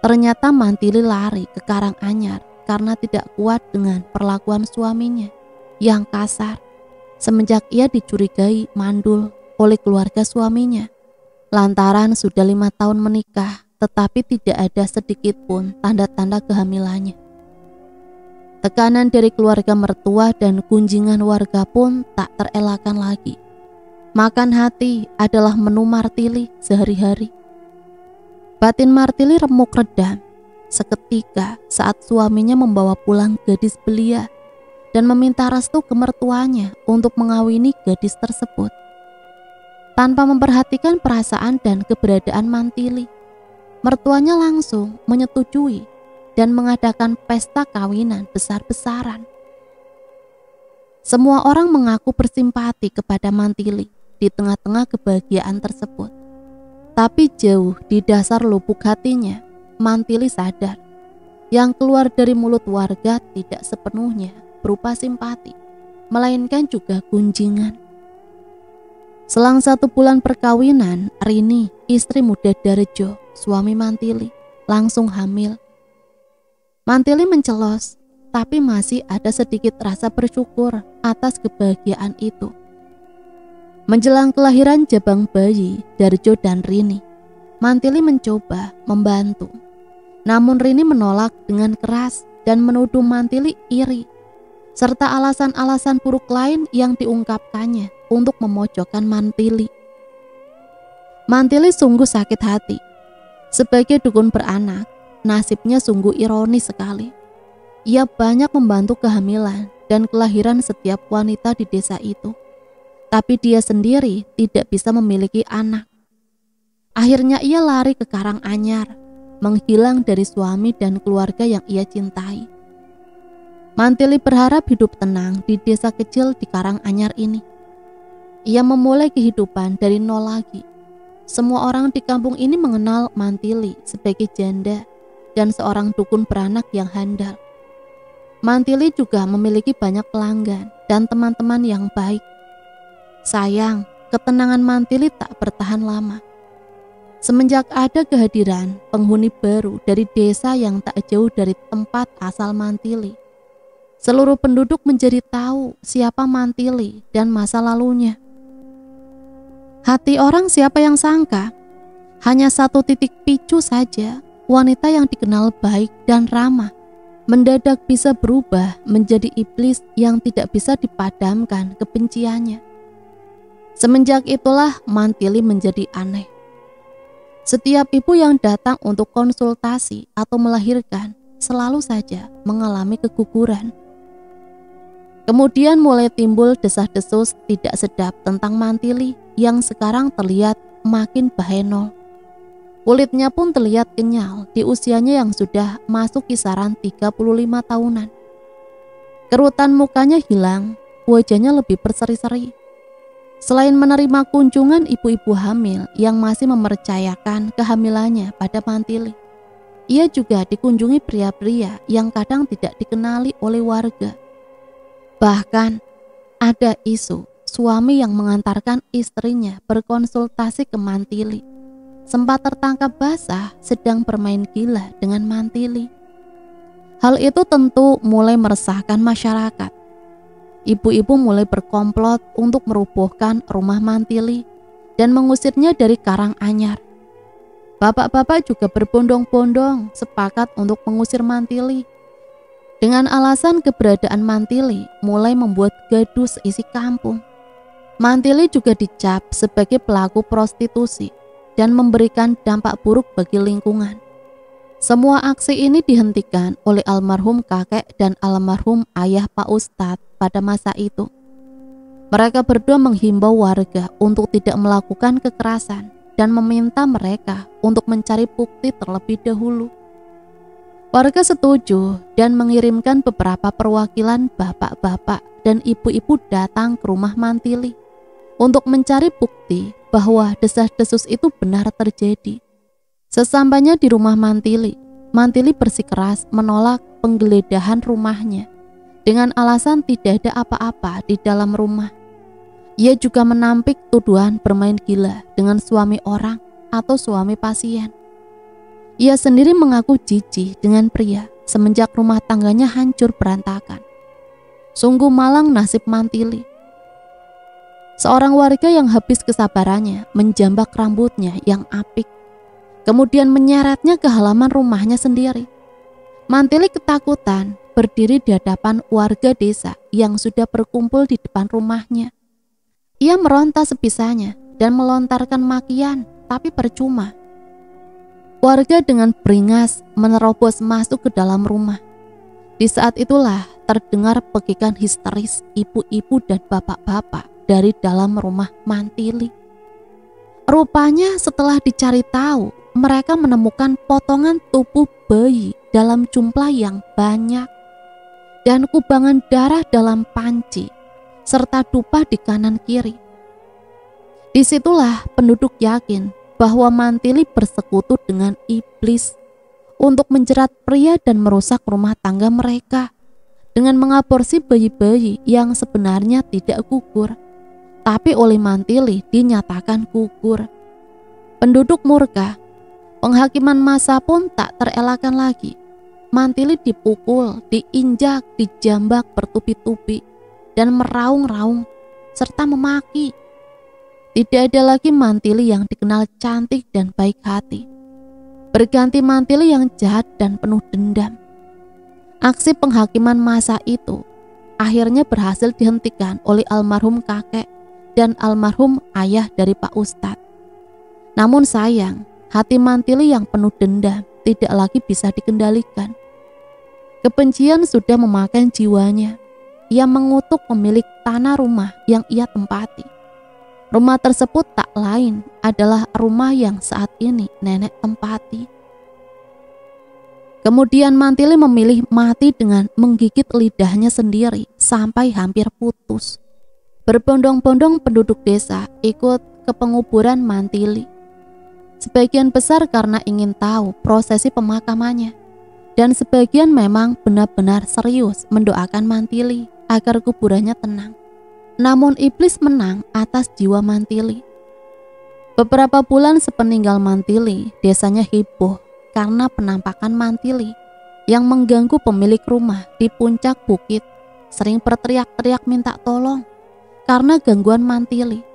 Ternyata Mantili lari ke Karanganyar karena tidak kuat dengan perlakuan suaminya yang kasar semenjak ia dicurigai mandul oleh keluarga suaminya. Lantaran sudah 5 tahun menikah, tetapi tidak ada sedikit pun tanda-tanda kehamilannya. Tekanan dari keluarga mertua dan kunjingan warga pun tak terelakkan lagi. Makan hati adalah menu Martili sehari-hari. Batin Martili remuk redam seketika saat suaminya membawa pulang gadis belia dan meminta restu ke mertuanya untuk mengawini gadis tersebut. Tanpa memperhatikan perasaan dan keberadaan Mantili, mertuanya langsung menyetujui dan mengadakan pesta kawinan besar-besaran. Semua orang mengaku bersimpati kepada Mantili di tengah-tengah kebahagiaan tersebut. Tapi jauh di dasar lubuk hatinya, Mantili sadar yang keluar dari mulut warga tidak sepenuhnya berupa simpati, melainkan juga gunjingan. Selang 1 bulan perkawinan, Rini, istri muda Darjo, suami Mantili, langsung hamil. Mantili mencelos, tapi masih ada sedikit rasa bersyukur atas kebahagiaan itu. Menjelang kelahiran jabang bayi Darjo dan Rini, Mantili mencoba membantu. Namun Rini menolak dengan keras dan menuduh Mantili iri, serta alasan-alasan buruk lain yang diungkapkannya untuk memojokkan Mantili. Mantili sungguh sakit hati. Sebagai dukun beranak, nasibnya sungguh ironis sekali. Ia banyak membantu kehamilan dan kelahiran setiap wanita di desa itu. Tapi dia sendiri tidak bisa memiliki anak. Akhirnya ia lari ke Karanganyar, menghilang dari suami dan keluarga yang ia cintai. Mantili berharap hidup tenang di desa kecil di Karanganyar ini. Ia memulai kehidupan dari nol lagi. Semua orang di kampung ini mengenal Mantili sebagai janda dan seorang dukun beranak yang handal. Mantili juga memiliki banyak pelanggan dan teman-teman yang baik. Sayang, ketenangan Mantili tak bertahan lama. Semenjak ada kehadiran penghuni baru dari desa yang tak jauh dari tempat asal Mantili, seluruh penduduk menjadi tahu siapa Mantili dan masa lalunya. Hati orang siapa yang sangka, hanya 1 titik picu saja, wanita yang dikenal baik dan ramah mendadak bisa berubah menjadi iblis yang tidak bisa dipadamkan kebenciannya. Semenjak itulah Mantili menjadi aneh. Setiap ibu yang datang untuk konsultasi atau melahirkan selalu saja mengalami keguguran. Kemudian mulai timbul desas-desus tidak sedap tentang Mantili yang sekarang terlihat makin bahenol. Kulitnya pun terlihat kenyal di usianya yang sudah masuk kisaran 35 tahunan. Kerutan mukanya hilang, wajahnya lebih berseri-seri. Selain menerima kunjungan ibu-ibu hamil yang masih mempercayakan kehamilannya pada Mantili, ia juga dikunjungi pria-pria yang kadang tidak dikenali oleh warga. Bahkan ada isu suami yang mengantarkan istrinya berkonsultasi ke Mantili sempat tertangkap basah sedang bermain gila dengan Mantili. Hal itu tentu mulai meresahkan masyarakat. Ibu-ibu mulai berkomplot untuk merubuhkan rumah Mantili dan mengusirnya dari Karanganyar. Bapak-bapak juga berbondong-bondong sepakat untuk mengusir Mantili. Dengan alasan keberadaan Mantili mulai membuat gaduh seisi kampung. Mantili juga dicap sebagai pelaku prostitusi dan memberikan dampak buruk bagi lingkungan. Semua aksi ini dihentikan oleh almarhum kakek dan almarhum ayah Pak Ustadz pada masa itu. Mereka berdua menghimbau warga untuk tidak melakukan kekerasan dan meminta mereka untuk mencari bukti terlebih dahulu. Warga setuju dan mengirimkan beberapa perwakilan bapak-bapak dan ibu-ibu datang ke rumah Mantili untuk mencari bukti bahwa desas-desus itu benar terjadi. Sesampainya di rumah Mantili, Mantili bersikeras menolak penggeledahan rumahnya dengan alasan tidak ada apa-apa di dalam rumah. Ia juga menampik tuduhan bermain gila dengan suami orang atau suami pasien. Ia sendiri mengaku jijik dengan pria semenjak rumah tangganya hancur berantakan. Sungguh malang nasib Mantili. Seorang warga yang habis kesabarannya menjambak rambutnya yang apik, kemudian menyeretnya ke halaman rumahnya sendiri. Mantili ketakutan berdiri di hadapan warga desa yang sudah berkumpul di depan rumahnya. Ia meronta sebisanya dan melontarkan makian, tapi percuma. Warga dengan beringas menerobos masuk ke dalam rumah. Di saat itulah terdengar pekikan histeris ibu-ibu dan bapak-bapak dari dalam rumah Mantili. Rupanya setelah dicari tahu, mereka menemukan potongan tubuh bayi dalam jumlah yang banyak dan kubangan darah dalam panci serta dupa di kanan kiri. Disitulah penduduk yakin bahwa Mantili bersekutu dengan iblis untuk menjerat pria dan merusak rumah tangga mereka dengan mengaborsi bayi-bayi yang sebenarnya tidak gugur, tapi oleh Mantili dinyatakan gugur. Penduduk murka, penghakiman massa pun tak terelakkan lagi. Mantili dipukul, diinjak, dijambak bertubi-tubi dan meraung-raung serta memaki. Tidak ada lagi Mantili yang dikenal cantik dan baik hati. Berganti Mantili yang jahat dan penuh dendam. Aksi penghakiman massa itu akhirnya berhasil dihentikan oleh almarhum kakek dan almarhum ayah dari Pak Ustadz. Namun sayang, hati Mantili yang penuh dendam tidak lagi bisa dikendalikan. Kebencian sudah memakan jiwanya. Ia mengutuk pemilik tanah rumah yang ia tempati. Rumah tersebut tak lain adalah rumah yang saat ini nenek tempati. Kemudian Mantili memilih mati dengan menggigit lidahnya sendiri sampai hampir putus. Berbondong-bondong penduduk desa ikut ke penguburan Mantili. Sebagian besar karena ingin tahu prosesi pemakamannya, dan sebagian memang benar-benar serius mendoakan Mantili agar kuburannya tenang. Namun iblis menang atas jiwa Mantili. Beberapa bulan sepeninggal Mantili, desanya heboh karena penampakan Mantili yang mengganggu pemilik rumah di puncak bukit, sering berteriak-teriak minta tolong karena gangguan Mantili.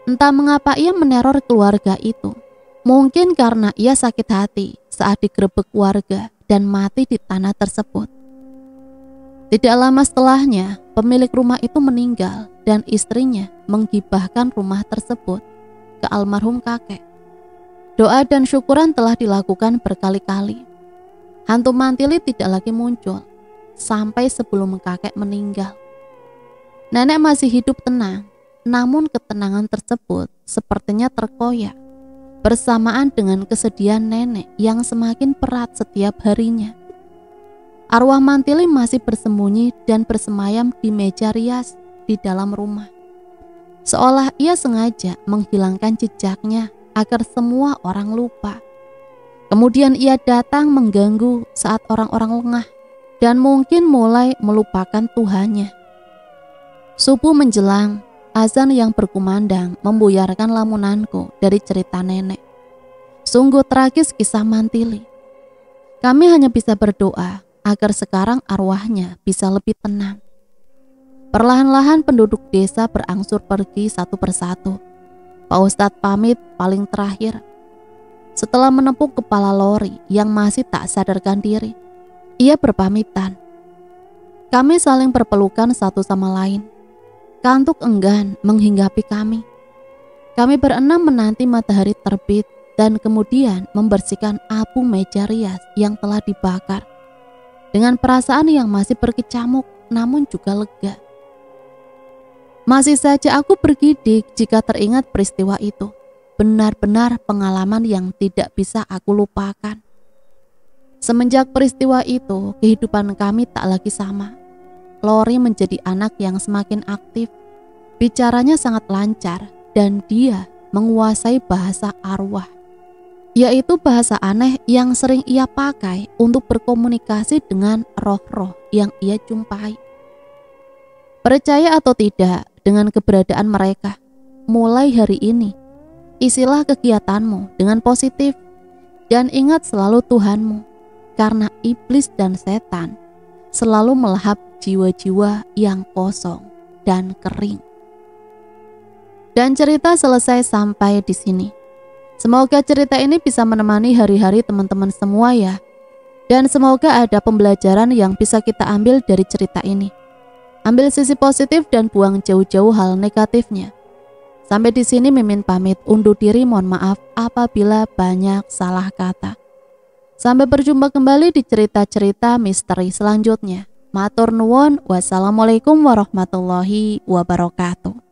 Entah mengapa ia meneror keluarga itu. Mungkin karena ia sakit hati saat digerebek warga dan mati di tanah tersebut. Tidak lama setelahnya, pemilik rumah itu meninggal dan istrinya menggibahkan rumah tersebut ke almarhum kakek. Doa dan syukuran telah dilakukan berkali-kali. Hantu Mantili tidak lagi muncul sampai sebelum kakek meninggal. Nenek masih hidup tenang, namun ketenangan tersebut sepertinya terkoyak bersamaan dengan kesedihan nenek yang semakin berat setiap harinya. Arwah Mantili masih bersembunyi dan bersemayam di meja rias di dalam rumah. Seolah ia sengaja menghilangkan jejaknya agar semua orang lupa. Kemudian ia datang mengganggu saat orang-orang lengah dan mungkin mulai melupakan Tuhannya. Subuh menjelang, azan yang berkumandang membuyarkan lamunanku dari cerita nenek. Sungguh tragis kisah Mantili. Kami hanya bisa berdoa agar sekarang arwahnya bisa lebih tenang. Perlahan-lahan penduduk desa berangsur pergi satu persatu. Pak Ustadz pamit paling terakhir. Setelah menepuk kepala lori yang masih tak sadarkan diri, ia berpamitan. Kami saling berpelukan satu sama lain. Kantuk enggan menghinggapi kami. Kami berenam menanti matahari terbit dan kemudian membersihkan apung meja rias yang telah dibakar. Dengan perasaan yang masih berkecamuk namun juga lega. Masih saja aku bergidik jika teringat peristiwa itu. Benar-benar pengalaman yang tidak bisa aku lupakan. Semenjak peristiwa itu, kehidupan kami tak lagi sama. Lori menjadi anak yang semakin aktif. Bicaranya sangat lancar dan dia menguasai bahasa arwah, yaitu bahasa aneh yang sering ia pakai untuk berkomunikasi dengan roh-roh yang ia jumpai. Percaya atau tidak dengan keberadaan mereka, mulai hari ini, isilah kegiatanmu dengan positif dan ingat selalu Tuhanmu, karena iblis dan setan selalu melahap jiwa-jiwa yang kosong dan kering. Dan cerita selesai sampai di sini. Semoga cerita ini bisa menemani hari-hari teman-teman semua ya. Dan semoga ada pembelajaran yang bisa kita ambil dari cerita ini. Ambil sisi positif dan buang jauh-jauh hal negatifnya. Sampai di sini Mimin pamit undur diri, mohon maaf apabila banyak salah kata. Sampai berjumpa kembali di cerita-cerita misteri selanjutnya. Matur nuwun, wassalamualaikum warahmatullahi wabarakatuh.